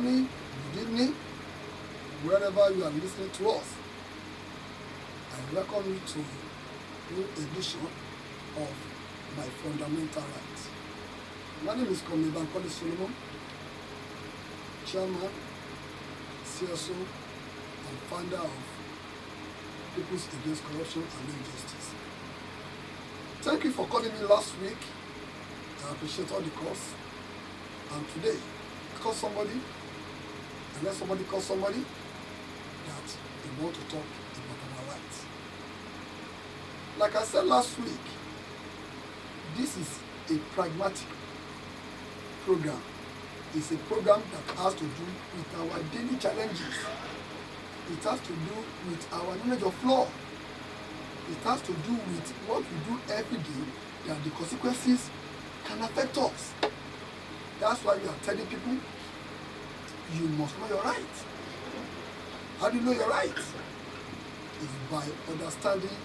morning, good evening, wherever you are listening to us. I welcome you to a new edition of My Fundamental Rights. My name is nstvlagosPOLICE Solomon, Chairman, CSO, and founder of Peoples Against Corruption and Injustice. Thank you for calling me last week. I appreciate all the calls. And today, call somebody, and let somebody call somebody that they want to talk about our rights. Like I said last week, this is a pragmatic program. It's a program that has to do with our daily challenges. It has to do with our knowledge of law. It has to do with what we do every day, that the consequences can affect us. That's why we are telling people, you must know your rights. How do you know your rights? It's by understanding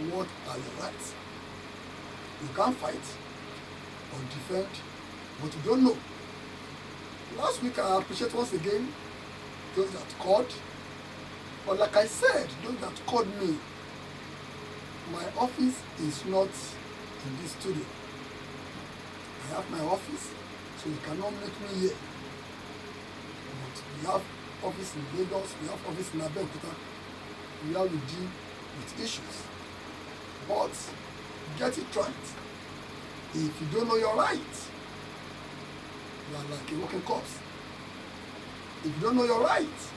what are your rights. You can't fight or defend what you don't know. Last week, I appreciate once again those that called. But like I said, those that called me, my office is not in this studio. I have my office, so you cannot meet me here. But we have office in Lagos, we have office in Abeokuta, we have to deal with issues. But get it right. If you don't know your rights, you are like a walking corpse. If you don't know your rights,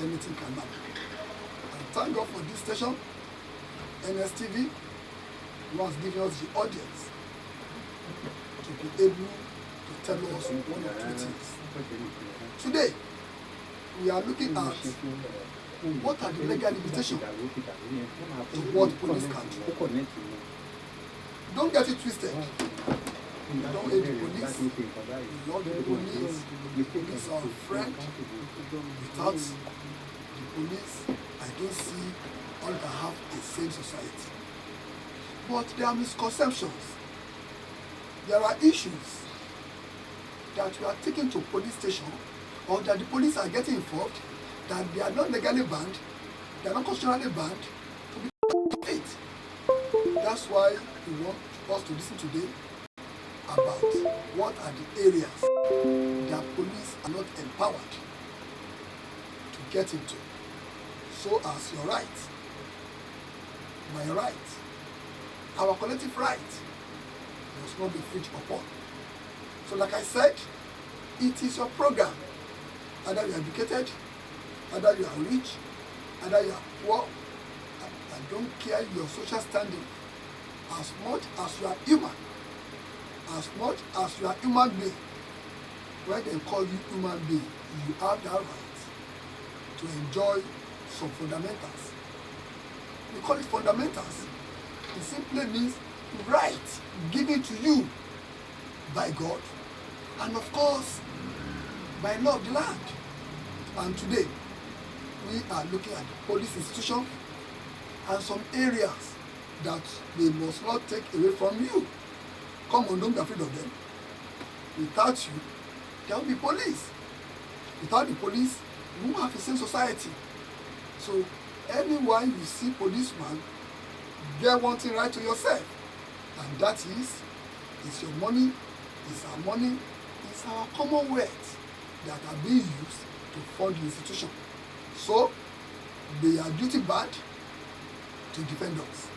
anything can happen. And thank God for this station, NSTV, who has given us the audience to be able to tell us one or two things. Today, we are looking at what are the legal limitations to what police can do. Don't get it twisted. We don't hate the police. We love the police. The police are our friend. Without the police, I don't see how we can have a sane society. But there are misconceptions. There are issues that we are taken to police station, or that the police are getting involved, that they are not legally banned, they are not constitutionally banned, to be fit. That's why we want us to listen today about what are the areas that police are not empowered to get into, so as your right, my right, our collective right must not be infringed upon. So like I said, it is your program. Either you are educated, either you are rich, either you are poor. I don't care your social standing. As much as you are human, as much as you are human being, when they call you human being, you have that right to enjoy some fundamentals. We call it fundamentals. It simply means right given to you by God, and of course by law of the land. And today we are looking at the police institution and some areas that they must not take away from you. Come on, don't be afraid of them. Without you, there will be police. Without the police, we won't have a sane society. So anyone you see policeman, get one thing right to yourself, and that is, it's your money, it's our money, it's our commonwealth that are being used to fund the institution. So they are duty bound to defend us.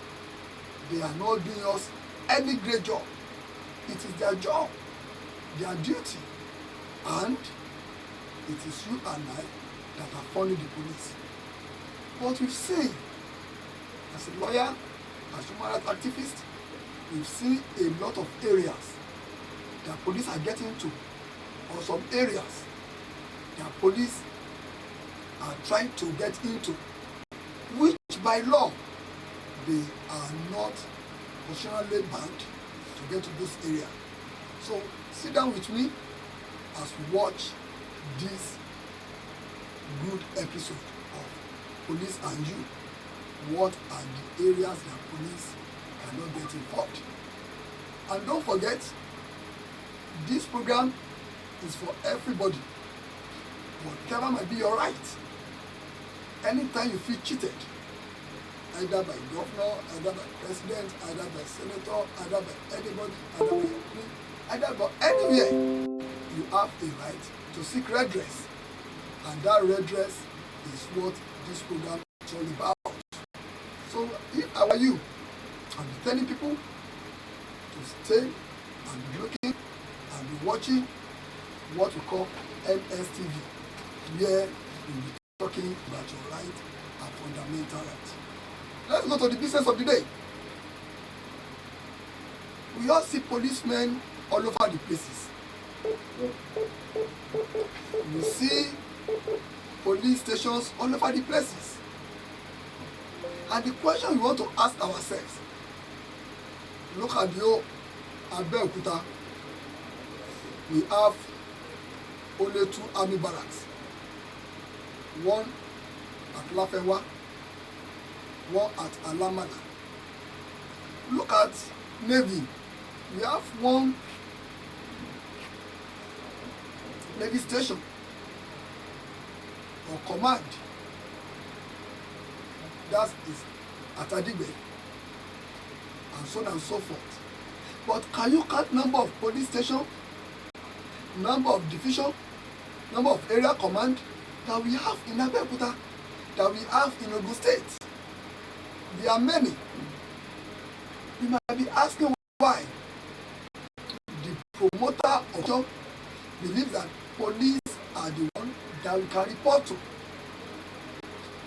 They are not doing us any great job. It is their job, their duty, and it is you and I that are funding the police. But we've seen, as a lawyer, as a human rights activist, we've seen a lot of areas that police are getting into, or some areas that police are trying to get into, which by law they are not constitutionally banned to get to this area. So sit down with me as we watch this good episode of Police and You. What are the areas that police cannot get involved? And don't forget, this program is for everybody. whatever might be your right. Anytime you feel cheated, either by governor, either by president, either by senator, either by anybody, either by your queen, either by anywhere, you have a right to seek redress. And that redress is what this program is all about. So if I were you, I'd be telling people to stay and be looking and be watching what we call NSTV, where we'll be talking about your right and fundamental rights. Let's go to the business of the day. We all see policemen all over the places. We see police stations all over the places. And the question we want to ask ourselves, look at the Abeokuta. We have only 2 army barracks. One at Lafenwa, one at Alamana. Look at Navy. We have 1 Navy station or command. That is at Adigbe, and so on and so forth. But can you count number of police stations, number of division, number of area command that we have in Abeokuta, that we have in Ogun State? There are many. You might be asking why. The promoter of job believes that police are the one that we can report to.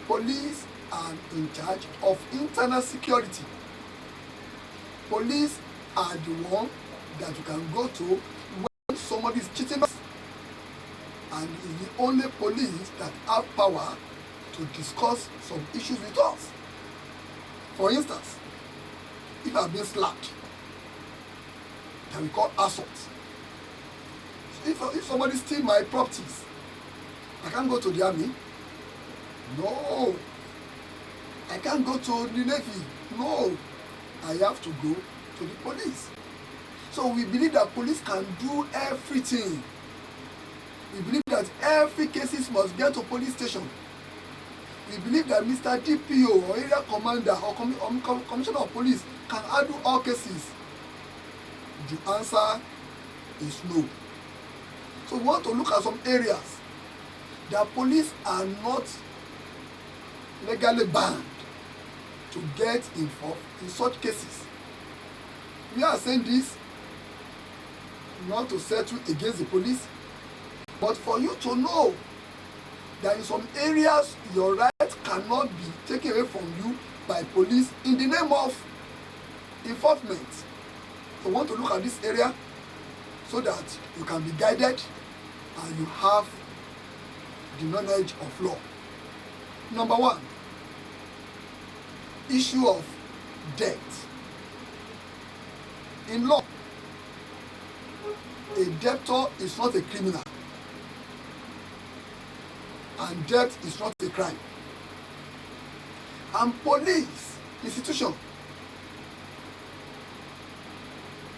Police are in charge of internal security. Police are the one that you can go to when somebody is cheating us. And it's the only police that have power to discuss some issues with us. For instance, if I've been slapped, that we call assault. So if somebody steals my properties, I can't go to the army. No. I can't go to the Navy. No. I have to go to the police. So we believe that police can do everything. We believe that every cases must get to police station. We believe that Mr. DPO or area commander or commissioner of police can handle all cases. The answer is no. So we want to look at some areas that police are not legally banned to get involved in such cases. We are saying this not to settle against the police, but for you to know that in some areas your rights cannot be taken away from you by police in the name of enforcement. So we want to look at this area so that you can be guided and you have the knowledge of law. Number 1, issue of debt. In law, a debtor is not a criminal, and debt is not a crime. And police institution,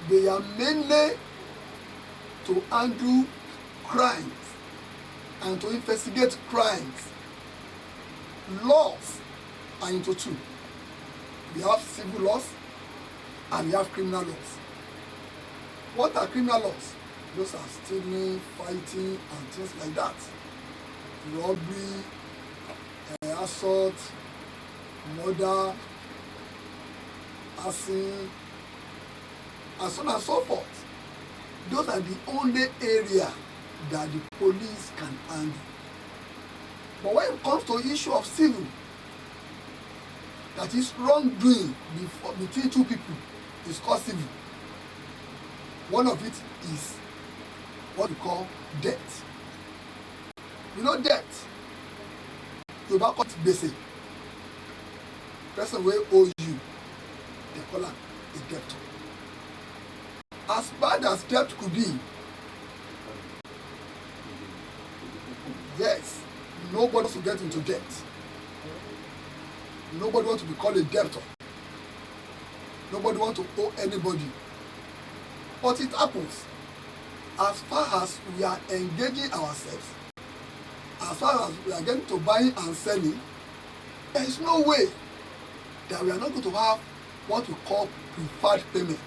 they are mainly to handle crimes and to investigate crimes. Laws are into 2. We have civil laws and we have criminal laws. What are criminal laws? Those are stealing, fighting, and things like that. Robbery, assault, murder, arson, and so on and so forth. Those are the only area that the police can handle. But when it comes to the issue of civil, that is wrongdoing between 2 people, is called civil. One of it is what we call debt. You know debt? You call it gbese. Person wey owe you, they call am a debtor. As bad as debt could be, yes, nobody wants to get into debt. Nobody wants to be called a debtor. Nobody wants to owe anybody. But it happens. As far as we are engaging ourselves as far as we are getting to buying and selling, there is no way that we are not going to have what we call preferred payment,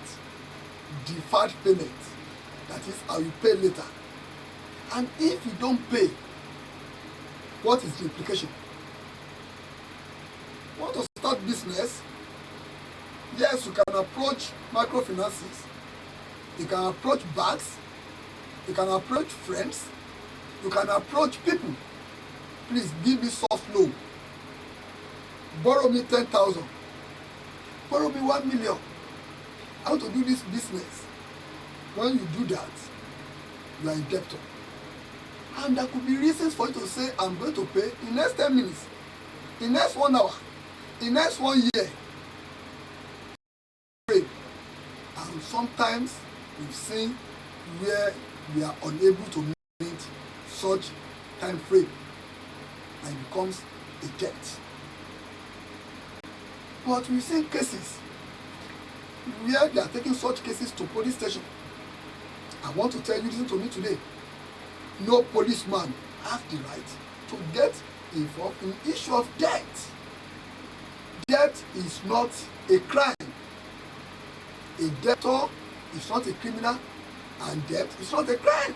deferred payment. That is, I will pay later. And if you don't pay, what is the implication? Want to start business? Yes, you can approach microfinances, you can approach banks, you can approach friends, you can approach people. Please give me soft loan. Borrow me 10,000. Borrow me 1 million. I want to do this business. When you do that, you are in debtor. And there could be reasons for you to say, I'm going to pay in next 10 minutes, in next 1 hour, in next 1 year. And sometimes we've seen where we are unable to meet such time frame and it becomes a debt. But we've seen cases where they are taking such cases to police station. I want to tell you, listen to me today, no policeman has the right to get involved in the issue of debt. Debt is not a crime. A debtor is not a criminal, and debt is not a crime.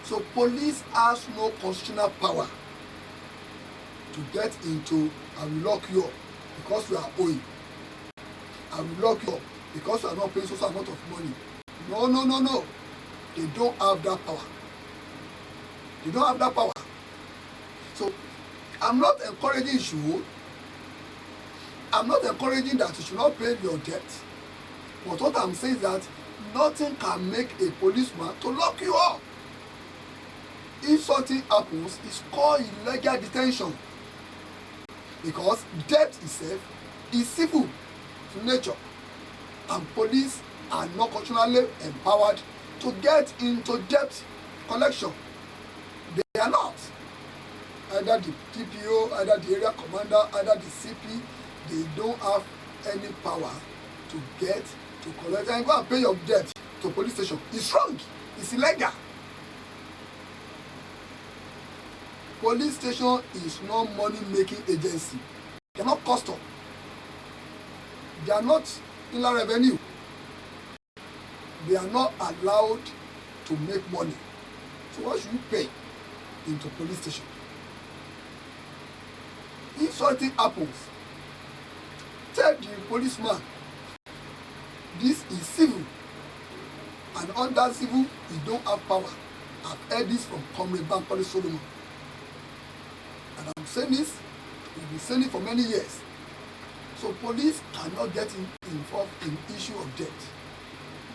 So police has no constitutional power to get into, I will lock you up because you are owing. I will lock you up because you are not paying so amount of money. No, no, no, no. They don't have that power. They don't have that power. So I'm not encouraging you. I'm not encouraging that you should not pay your debt. But what I'm saying is that nothing can make a policeman to lock you up. If something happens, it's called illegal detention. Because debt itself is civil to nature. And police are not constitutionally empowered to get into debt collection. They are not. Either the TPO, either the area commander, either the CP, they don't have any power to get to collect and go and pay your debt to police station. It's wrong. It's illegal. Police station is not money-making agency. They are not custom. They are not inland revenue. They are not allowed to make money. So what should you pay into police station? If something happens, tell the policeman, this is civil, and under civil, you don't have power. I've heard this from Comrade Bankole Solomon. And I'm saying this, we've been saying it for many years. So police cannot get involved in issue of debt.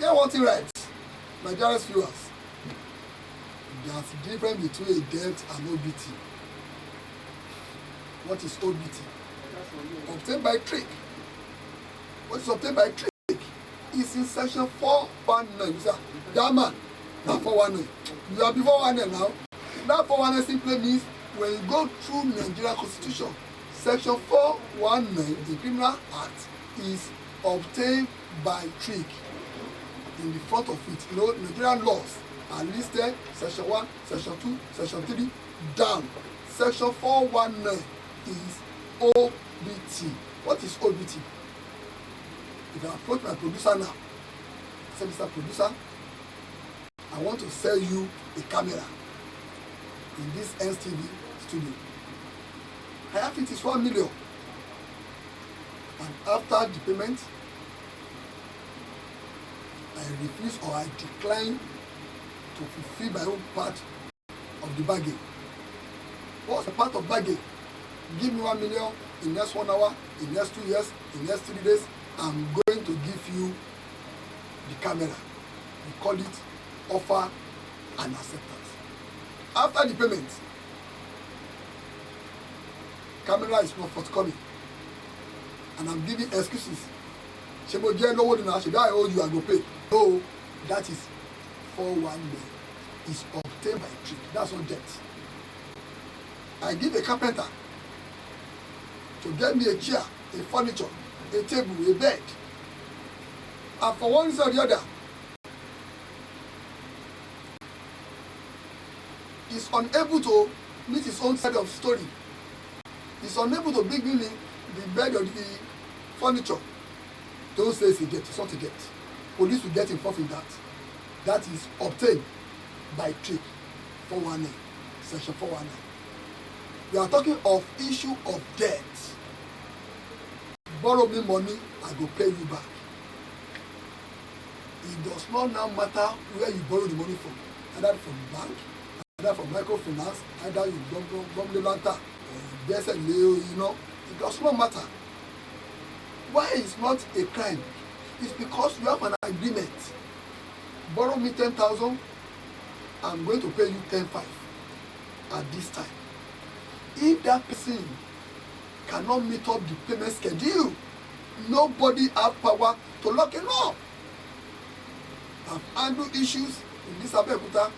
Get one thing right, my dearest viewers. There's a difference between a debt and OBT. What is OBT? Obtained by trick. What is obtained by trick? It's in section 419. You say, that man, not 419. You are before 419 now. That 419 simply means when you go through Nigerian Constitution, section 419, the Criminal Act, is obtained by trick. In the front of it, you know, Nigerian laws are listed, section 1, section 2, section 3, down. Section 419 is OBT. What is OBT? If I approach my producer now, I say, Mr. Producer, I want to sell you a camera in this NSTV studio. I have it is 1 million. And after the payment, I refuse or I decline to fulfill my own part of the bargain. What's the part of bargain? Give me 1 million in next 1 hour, in next 2 years, in next 3 days. I'm going to give you the camera. We call it offer and acceptance. After the payment, camera is not forthcoming. And I'm giving excuses. Shemo je lowo ni na, I owe you, I go pay. No, that is 419. It's obtained by trick. That's not debt. I give a carpenter to get me a chair, a furniture, a table, a bed. And for one reason or the other, is unable to meet his own side of story. He's unable to bring in the bed or the furniture. Don't say it's a debt. It's not a debt. Police will get involved in that. That is obtained by trick, 419, section 419. We are talking of issue of debt. Borrow me money, I go pay you back. It does not now matter where you borrow the money from, either from the bank, either from microfinance, either you bomb the lanta, or it does not matter. Why it's not a crime? It's because you have an agreement. Borrow me 10,000, I'm going to pay you 10,500 at this time. If that person cannot meet up the payment schedule, nobody has power to lock him up. I've handled issues in this Abeokuta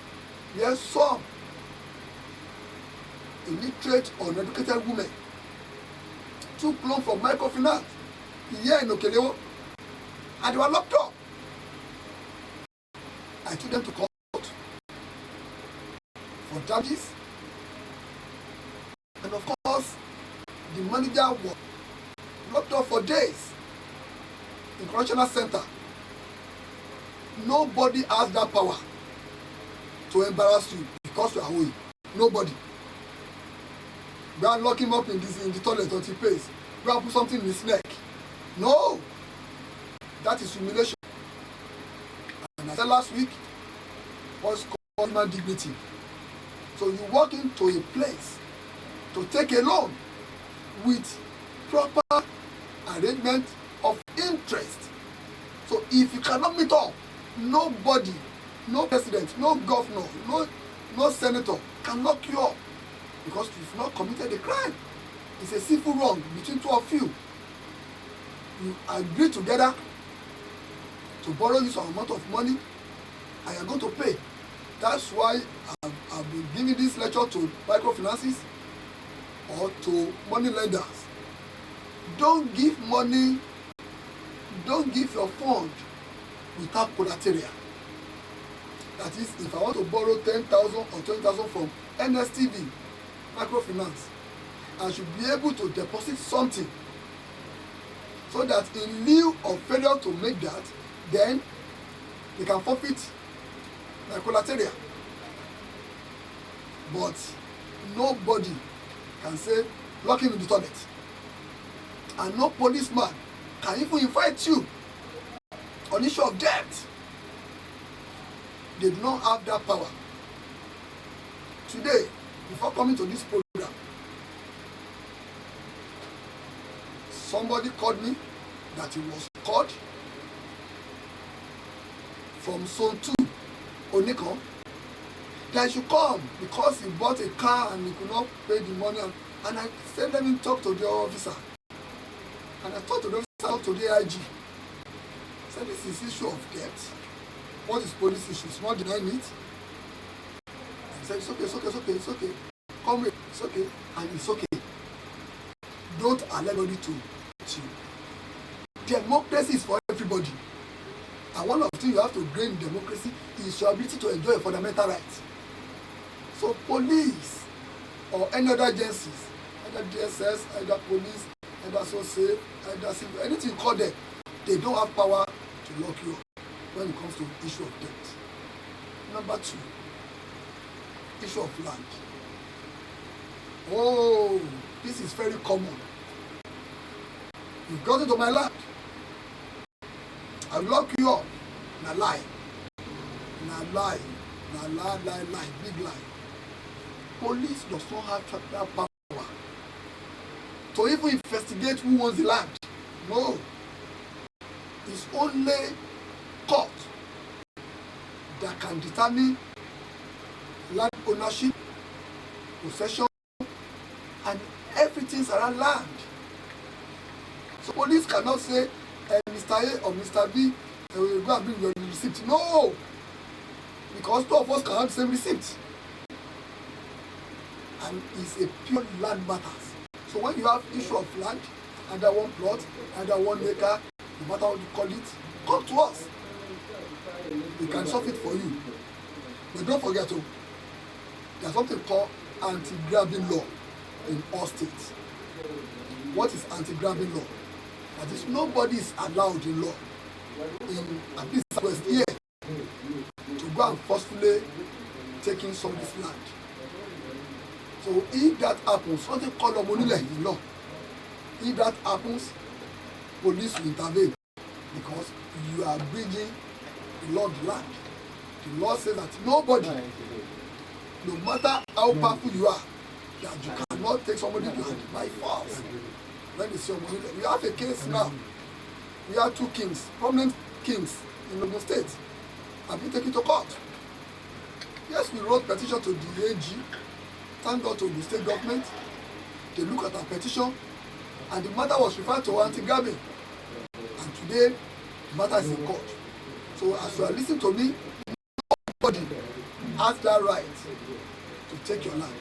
where some illiterate or uneducated women took loan from microfinance here in Okelewo and they were locked up. I took them to court for damages, and of course the manager was locked up for days in correctional center. Nobody has that power to embarrass you because you are owing. Nobody. Go and lock him up in the toilet until he pays. Go and put something in his neck. No, that is humiliation. And I said last week, what's called human dignity. So you walk into a place to take a loan with proper arrangement of interest. So if you cannot meet up, nobody, no president, no governor, no senator can lock you up because you've not committed a crime. It's a civil wrong between two of you. You agree together to borrow you some amount of money and you're going to pay. That's why I've been giving this lecture to microfinances or to money lenders. Don't give money, don't give your fund without collateral. That is, if I want to borrow 10,000 or 20,000 from NSTV microfinance, I should be able to deposit something so that in lieu of failure to make that, then they can forfeit my collateral. But nobody can say lock him in the toilet, and no policeman can even invite you on issue of debt. They do not have that power. Today, before coming to this program, somebody called me that he was called from Zone 2, Onikom, that he should come because he bought a car and he could not pay the money. And I said, let me talk to the officer. And I talked to the officer, talked to the AIG. I said, this is issue of debt. What is police issue? It's not denying it. And he said, it's okay. Come here, it's okay. And it's okay. Don't allow anybody to hurt you. Democracy is for everybody. And one of the things you have to gain in democracy is your ability to enjoy a fundamental right. So police or any other agencies, either DSS, either police, either SOSAFE, either civil, anything you call them, they don't have power to lock you up when it comes to issue of debt. Number 2, issue of land. Oh, this is very common. You've got into my land. I lock you up. Na lie. Big lie. Police does not have that power to even investigate who owns the land. No. It's only court that can determine land ownership, possession, and everything around land. So police cannot say, Mr. A or Mr. B, will go and bring your receipt. No! Because two of us can have the same receipt. And it's a pure land matters. So when you have issue of land, either one plot, either 1 acre, no matter what you call it, come to us. We can solve it for you. But don't forget, there's something called anti-grabbing law in all states. What is anti-grabbing law? That is, nobody is allowed in law in at least West here to go and forcefully taking somebody's land. So if that happens, something called in law. If that happens, police will intervene because you are bridging the law of the land. The law says that nobody, no matter how powerful you are, that you cannot take somebody's land by force. When they say we have a case now. We have two kings, prominent kings in Ogun State, have been taken to court. Yes, we wrote petition to the AG. Thank God to the state government. They look at our petition, and the matter was referred to anti-grabbing. And today, the matter is in court. So as you are listening to me, nobody has that right to take your land.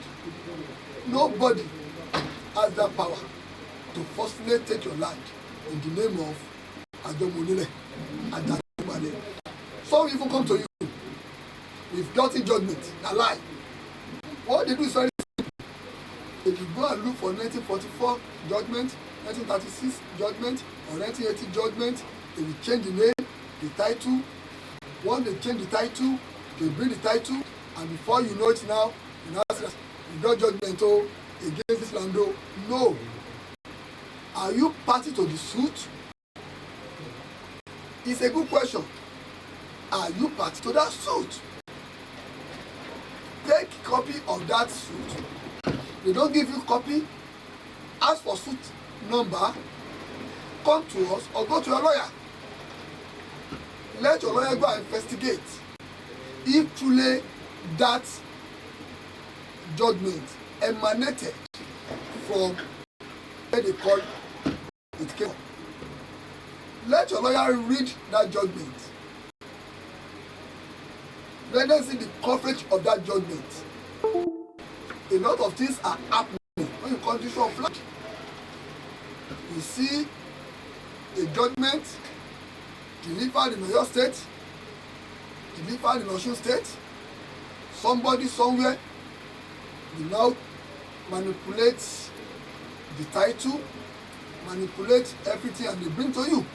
Nobody has that power to forcefully take your land in the name of Ajomonile and Ajomale. Some even come to you with guilty judgment, a lie. What they do is very simple. If you go and look for 1944 judgment, 1936 judgment, or 1980 judgment, they will change the name, the title. Once they change the title, they bring the title, and before you know it now, you now say, you got judgment against this land. No. Are you party to the suit? It's a good question. Are you party to that suit? Take a copy of that suit. They don't give you copy. Ask for suit number. Come to us or go to your lawyer. Let your lawyer go and investigate if truly that judgment emanated from where they call it came. Let your lawyer read that judgment. Let them see the coverage of that judgment. A lot of things are happening when you condition of land. You see a judgment delivered in Oyo State, delivered in Osun State. Somebody somewhere will now manipulate the title, manipulate everything, and they bring to you.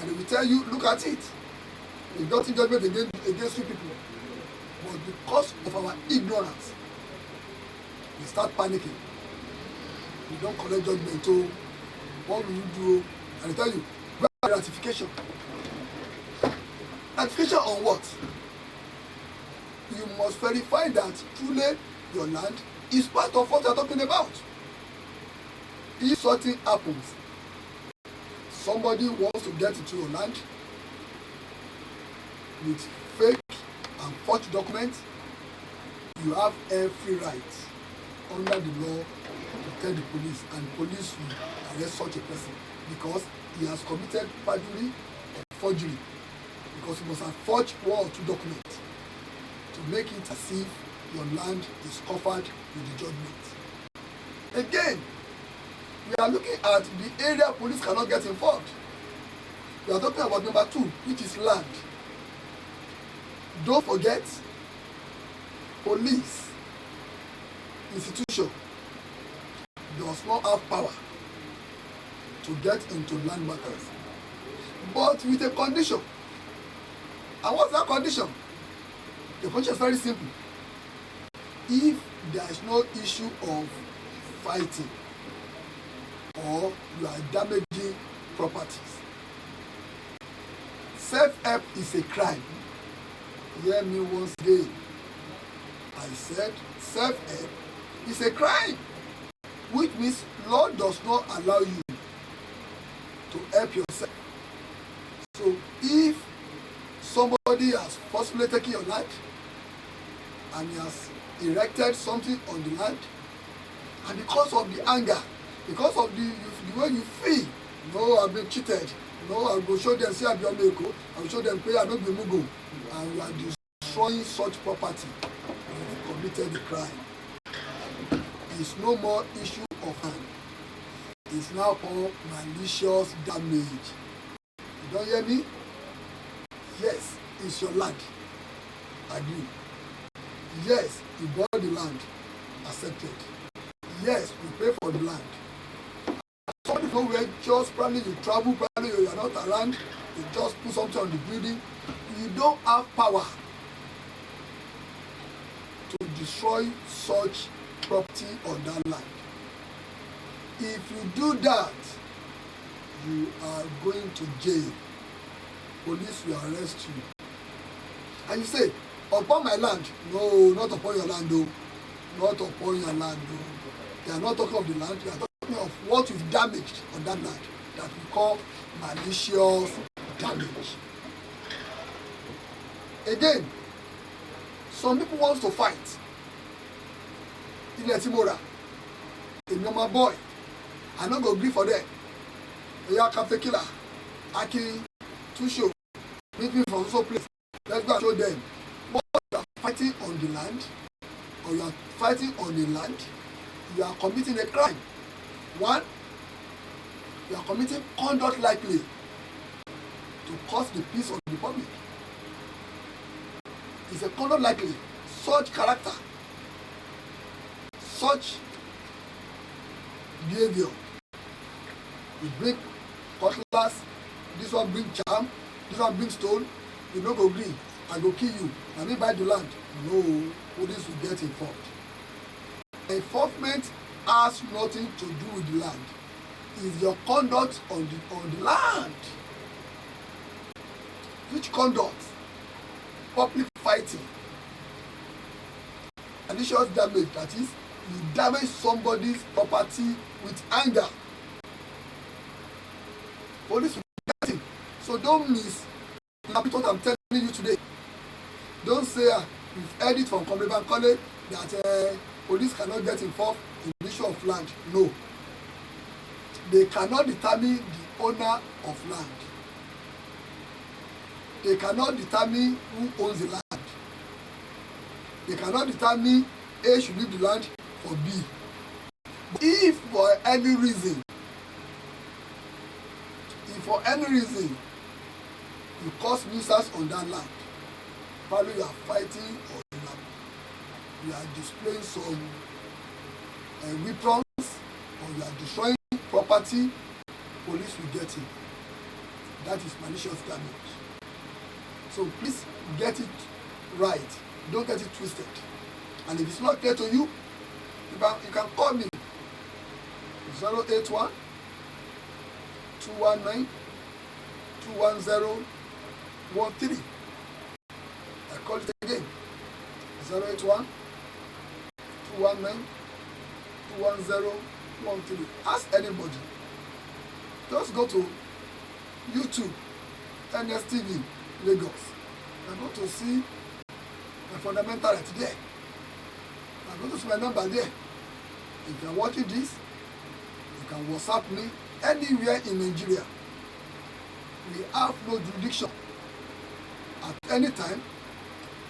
And they will tell you, look at it. We got in judgment against you people. But because of our ignorance, we start panicking. We don't collect judgment. What will you do? And they tell you, grab ratification. Ratification on what? You must verify that truly your land is part of what you are talking about. If something happens, somebody wants to get into your land with fake and forged documents, you have every right under the law to tell the police, and the police will arrest such a person because he has committed perjury or forgery, because he must have forged one or two documents to make it as if your land is covered with the judgment. Again, we are looking at the area police cannot get involved. We are talking about number 2, which is land. Don't forget, police institution does not have power to get into land matters, but with a condition. And what's that condition? The condition is very simple. If there is no issue of fighting or you are damaging properties, self-help is a crime. Hear me once again. I said self-help is a crime, which means law does not allow you to help yourself. So if somebody has forcibly taken your land and he has erected something on the land, and because of the anger, because of the way you feel, no, I've been cheated, no, I will show them, say I be Omeko, I will show them, pay, I don't be Mugo, and you are destroying such property, you have committed the crime. It's no more issue of hand. It's now called malicious damage. You don't hear me? Yes, it's your land. Agree. Yes, you bought the land. accepted. Yes, we pay for the land. Some people where just probably you travel, probably you are not around, you just put something on the building. You don't have power to destroy such property on that land. If you do that, you are going to jail. Police will arrest you. And you say, upon my land? No, not upon your land, though. Not upon your land, though. They are not talking of the land, they are talking of what you've damaged on that land that we call malicious damage. Again, some people want to fight. Ilẹ̀ Timora, a normal boy, I no go gree for them. Oya Captain Killer, Aki, Tusho, meet me from so place. Let's go and show them. But you are fighting on the land, or you are fighting on the land, you are committing a crime. One, you are committing conduct likely to cause the peace of the public. It's a conduct likely, such character, such behavior. You bring cutlass, this one bring charm, this one bring stone, you no go green, I go kill you. I mean buy the land. No, police will get involved. Enforcement has nothing to do with the land. It's your conduct on the land. Which conduct? Public fighting. Malicious damage, that is, you damage somebody's property with anger. Police will get it. So don't miss what I'm telling you today. Don't say you've heard it from Comrade College that police cannot get involved in the issue of land. No. They cannot determine the owner of land. They cannot determine who owns the land. They cannot determine A should leave the land for B. But if for any reason you cause nuisance on that land, probably you are fighting or you are displaying some weapons or you are destroying property, police will get it. That is malicious damage. So please get it right. Don't get it twisted. And if it's not clear to you, you can call me 081 219 210 13. I call it again 081 219 210 13. Ask anybody. Just go to YouTube, NSTV Lagos. You're going to see my fundamental right there. I'm going to see my number there. If you're watching this, you can WhatsApp me anywhere in Nigeria. We have no jurisdiction. At any time,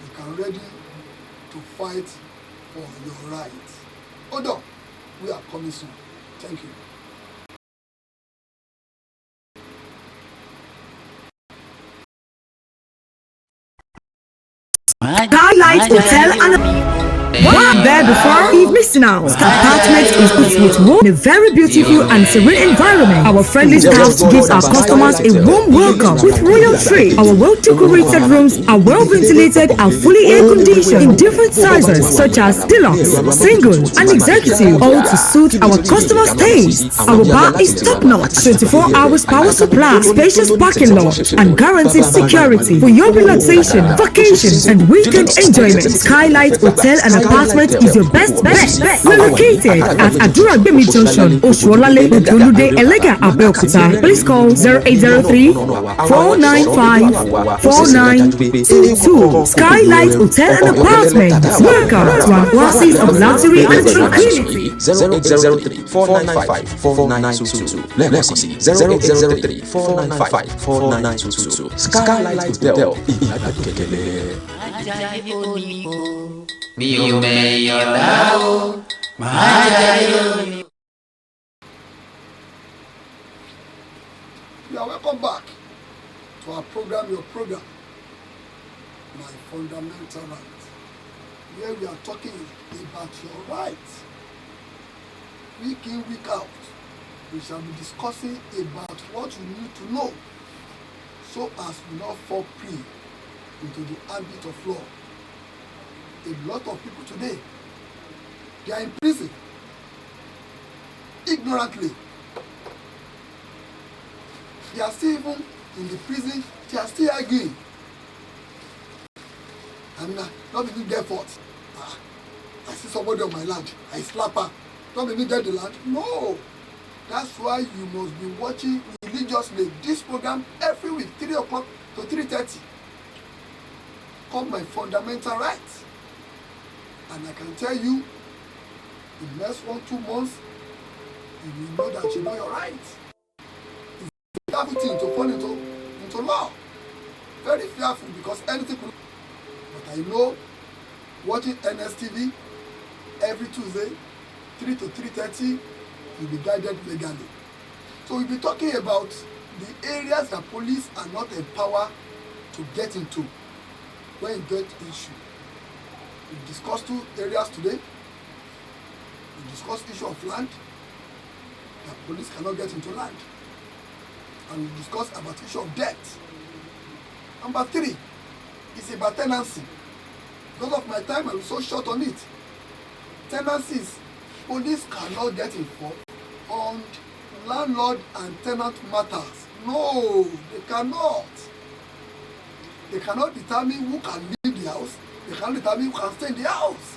you can ready to fight for your rights. Hold on, we are coming soon. Thank you. Skylight Hotel and wow, there before? You've missed now. Apartment is equipped with room in a very beautiful and serene environment. Our friendly staff gives our customers a warm welcome with royal tree. Our well-decorated rooms are well ventilated and fully air-conditioned in different sizes such as deluxe, single, and executive, all to suit our customers' tastes. Our bar is top-notch, 24 hours power supply, spacious parking lot, and guaranteed security for your relaxation, vacations, and weekend enjoyment. Skylight Hotel and Apartment is your best bet. We're located at Aduragbemi Junction, Oshuolale, Odolude, Elega, Abeokuta. Please call 0803 495 4922. Skylight Hotel and Apartment. Welcome to our oasis of luxury and tranquility. 0803 495 4922. Let me see. 0803 495 4922. Skylight Hotel. You are welcome back to our program, your program, My Fundamental Rights. where we are talking about your rights. Week in, week out, we shall be discussing about what you need to know so as you not fall prey into the ambit of law. A lot of people today, they are in prison ignorantly. They are still even in the prison, they are still arguing. And not even get fault. I see somebody on my land, I slap her. Don't even get the land. No. That's why you must be watching religiously this program every week, 3 o'clock to 3:30. Called My Fundamental Rights. And I can tell you, in the next 1-2 months, you will know that you know your rights. It's a fearful thing to fall into law. Very fearful, because anything could. But I know, watching NSTV every Tuesday, 3 to 3:30, you'll be guided legally. So we'll be talking about the areas that police are not empowered to get into when you get issue. We discussed 2 areas today. We discussed issue of land, that police cannot get into land. And we discussed about issue of debt. Number 3 is about tenancy. Because of my time, I was so short on it. Tenancies, police cannot get involved on landlord and tenant matters. No, they cannot. They cannot determine who can leave the house. They cannot determine who can stay in the house.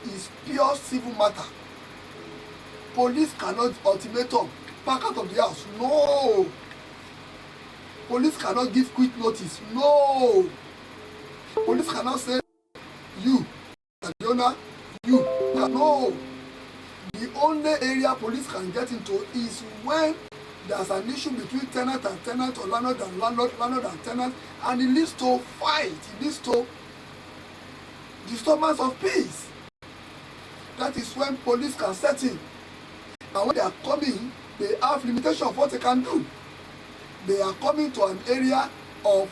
It's pure civil matter. Police cannot ultimatum, pack out of the house. No. Police cannot give quick notice. No. Police cannot say, you, the owner, you. No. The only area police can get into is when there's an issue between tenant and tenant, or landlord and landlord and tenant, and it leads to fight, it leads to disturbance of peace. That is when police can set in. And when they are coming, they have limitation of what they can do. They are coming to an area to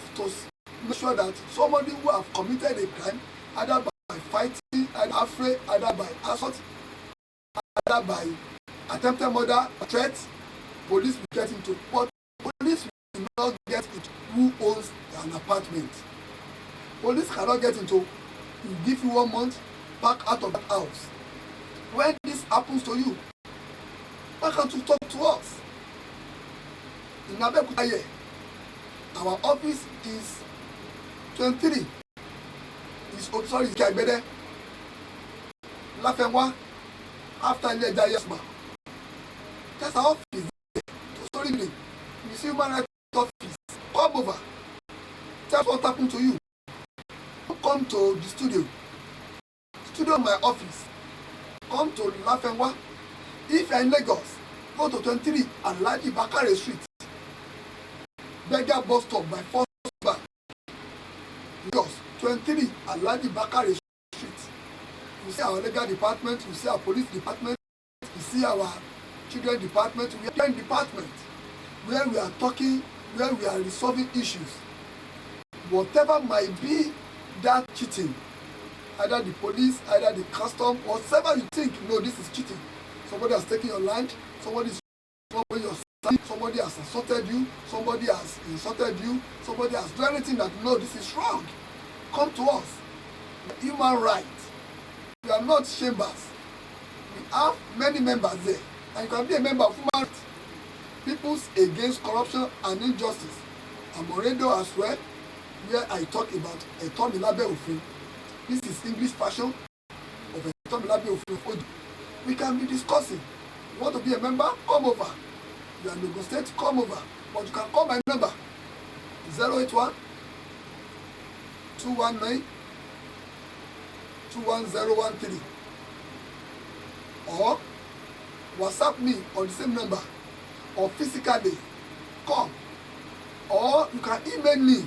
make sure that somebody who have committed a crime, either by fighting, either afraid, either by assault, either by attempted murder, threat, police will get into. But police will not get into who owns an apartment. Police cannot get into, you give you 1 month, back out of that house. When this happens to you, why can't you talk to us? In Abeokuta here, our office is 23. It's Kaibede, Lafenwa, after Leja Yesma. That's our office there. Sorry, you see human rights office. Come over. Tell us what happened to you. Come to the studio. Studio in my office. Come to Lafenwa. If you're in Lagos, go to 23 Alhaji Bakare Street. Beggar bus stop by First Bank. Lagos, 23 Alhaji Bakare Street. You see our legal department, you see our police department, you see our children department, we are in department where we are talking, where we are resolving issues. Whatever might be that cheating, either the police, either the custom, whatever you think, no, this is cheating. Somebody has taken your land, somebody is robbing your son, somebody has assaulted you, somebody has insulted you, somebody has done anything that, no, this is wrong. Come to us. Human rights. We are not chambers. We have many members there. And you can be a member of human rights. Peoples Against Corruption and Injustice. I'm on radio as well, where I talk about Ẹ̀tọ́ mi lábẹ́ òfin. This is English version of Ẹ̀tọ́ mi lábẹ́ òfin. We can be discussing. You want to be a member? Come over. You are in Lagos State? Come over. But you can call my number 081 219 21013 or WhatsApp me on the same number, or physically come, or you can email me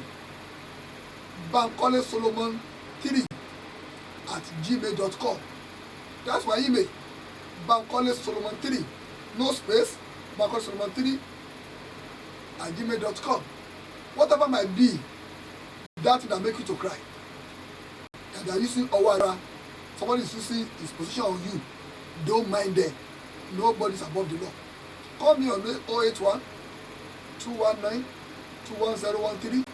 bankolesolomon3@gmail.com. That's my email, bankolesolomon3, no space, bankolesolomon3@gmail.com. Whatever might be that make you to cry, they are using Owara. Somebody is using his position on you. Don't mind them. Nobody's above the law. Call me on 081 219 21013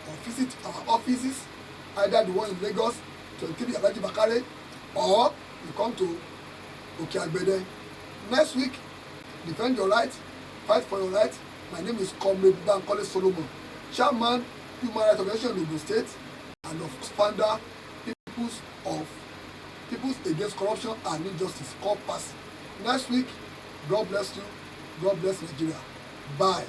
or visit our offices, either the one in Lagos, 23 Alhaji Bakare, or you come to Okeagbede. Next week, defend your right, fight for your right. My name is Comrade Bankole Solomon, Chairman, Human Rights Organization in Ogun State, and of founder Peoples Against Corruption and Injustice, called PASI. Next week, God bless you. God bless Nigeria. Bye.